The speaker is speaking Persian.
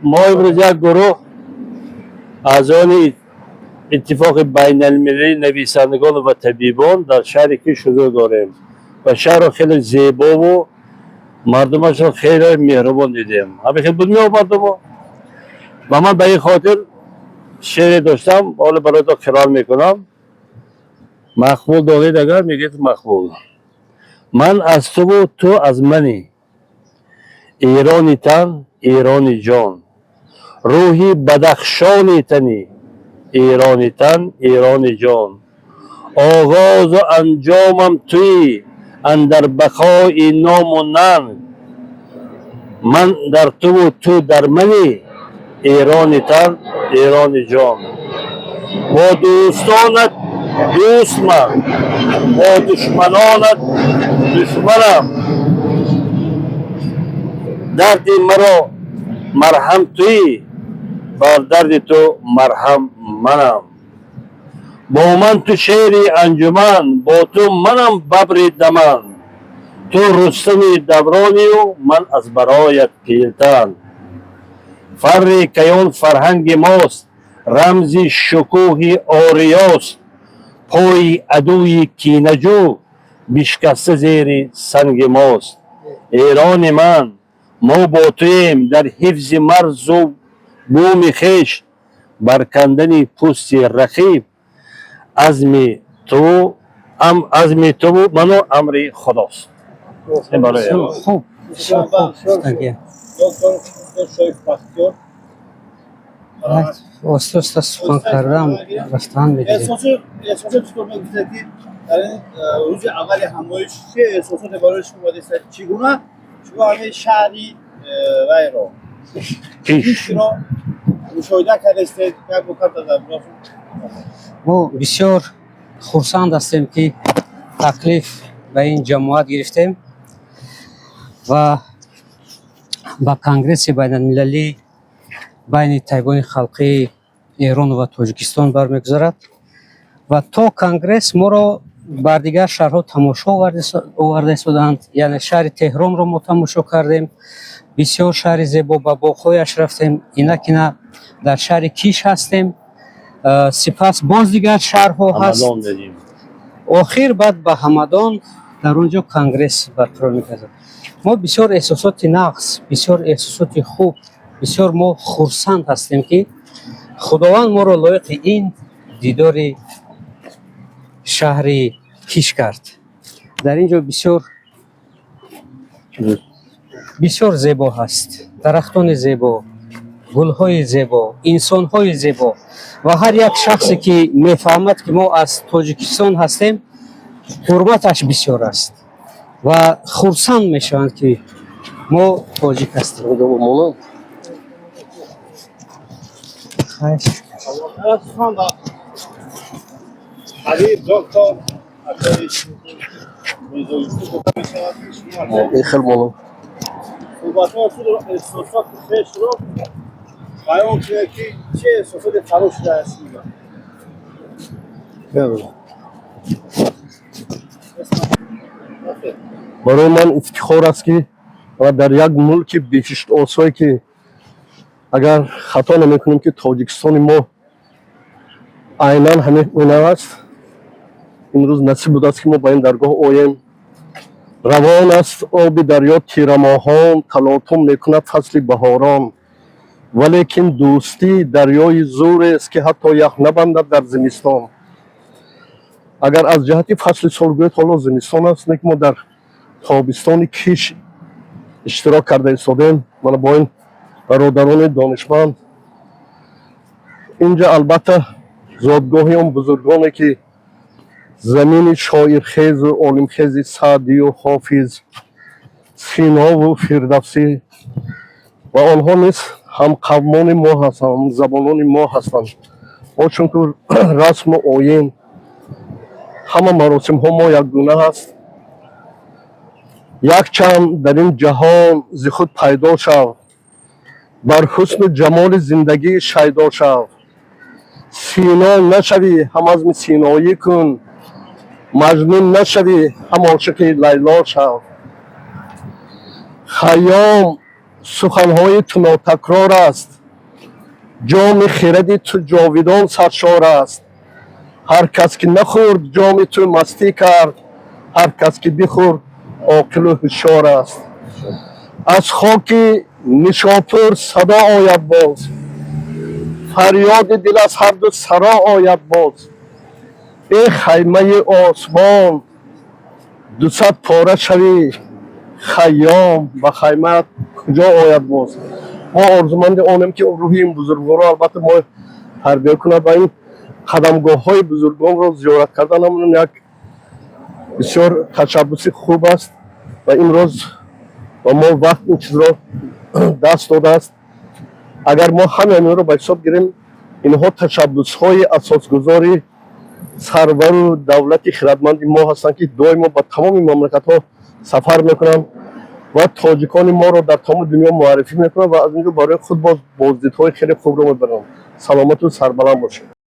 ما امروز یک گروه اعضای اتفاق بین المللی نویسندگان و طبیبان در شهر کیش حضور داریم و شهر را خیلی زیبا و مردمش را خیلی مهربان دیدیم. همه خیلی بود می مردم و من به این خاطر شعر داشتم، حالا برای تو کرار میکنم. مقبول دارید اگر میگید مقبول. من از تو و تو از منی، ایرانی تن ایرانی جان، روحی بدخشانی تنی، ایرانی تن ایرانی جان. آغاز و انجامم تویی، اندر بقای نام و ننگ. من در تو و تو در منی، ایرانی تن ایرانی جان. با دوستانت دوست من، با دشمنانت دشمنم. درد مرا مرهم تویی، بر درد تو مرهم منم. با من تو شعر انجمن، با تو منم ببر دمن. تو رستم دورانی و من از برایت پیلتن. فر کیان فرهنگ ماست، رمز شکوه آریاست. پای عدوی کینجو بشکسته زیر سنگ ماست. ایران من، ما با تویم در حفظ مرز و بوم خویش، برکندن پوست رقیب. عزم تو و من و امر خداست. این برای خوب بسیار خوب. استاد سخن کردم رفتن میگیریم. احساسات چطور میگذارید در این روز اول همایش؟ چه احساسات برای شما داشته؟ چگونه شما همه شهری رای را کیش را مشاهده کردید؟ یک وقت در ما بسیار خرسند هستیم که تکلیف به این جماعت گرفتیم و با کنگرس بین المللی بین طیبان خلقی ایران و تاجیکستان برمیگذارد و تا کنگرس ما را بر دیگر شهرها تماشا آورده شدند. یعنی شهر تهران را ما تماشا کردیم، بسیار شهر زیبا، با باغ‌هایش رفتیم. اینک در شهر کیش هستیم، سپس باز دیگر شهرها هست. آخر بعد به همدان در اونجا کنگرس برقرار می‌کردیم. ما بسیار احساسات نقص، بسیار احساسات خوب، بسیار ما خرسند هستیم که خداوند ما را لایق این دیدار شهر کیش کرد. در اینجا بسیار زیبا هست، درختان زیبا، گل‌های زیبا، انسان‌های زیبا و هر یک شخصی که میفهمد که ما از تاجیکستان هستیم حرمتش بسیار است و خرسند میشوند که ما تاجیک هستیم. حبیب دکتر خیلی مولو صحبت‌ها احساسات خیش رو بیان کنید که چه احساسات خلاص شده هستید؟ برای من افتخار است که در یک ملک بهشت آسایی که اگر خطا نمیکنیم که تاجیکستان ما عیناً همین گونه است، امروز نصیب بود است که ما با این درگاه آییم. روان است آب دریا تیرماهان، تلاطم میکند فصل بهاران. ولیکن دوستی دریای زور است که حتی یخ نبندد در زمستان. اگر از جهت فصل سالگوی حالا زمستان است، که ما در تابستان کیش اشتراک کرده ایستادیم من با این برادران دانشمند. اینجا البته زادگاهی اون بزرگانی که زمین شاعرخیز و عالمخیز سعدی و حافظ، سینا و فردوسی و آنها نیز هم قومان ما هستند، هم زبانان ما هستند. ما چون که رسم و آیین همه مراسم ها ما یک گونه هست. یک چند در این جهان ز خود پیدا شو، بر حسن و جمال زندگی شیدا شو. سینا نشوی هم عزم سینایی کن، مجنون نشوی هم عاشق لیلا شو. خیام суханҳои ту нотакрор аст. ҷоми хиради ту ҷовидон саршор аст. ҳар кас ки нахӯрд ҷоми ту мастӣ кард, ҳар кас ки бихӯрд оқилу ҳушёр аст. аз хоки нишопур садо ояд боз, фарёди дил аз ҳарду саро ояд боз. эй хаймаи осмон, дусад пора шавӣ, хайём ба хаймаат куҷо ояд боз. мо орзуманди онем ки рӯҳи ин бузургоро албатта мо тарбия кунад ва ин қадамгоҳҳои бузургонро зиёрат кардан ҳамон як бисёр ташаббуси хуб аст ва имрӯз ба мо вақт ин чизро даст додааст. агар мо ҳамаи инро ба ҳисоб гирем, инҳо ташаббусҳои асосгузори сарвару давлати хиратманди мо ҳастанд ки доимо ба тамоми мамлакатҳо сафар мекунанд ва тоҷикони моро дар тамоми дунё муаррифӣ мекунанд ва аз ин ҷо барои худ боздидҳои хеле хубро мебаранд. саломату сарбаланд бошед.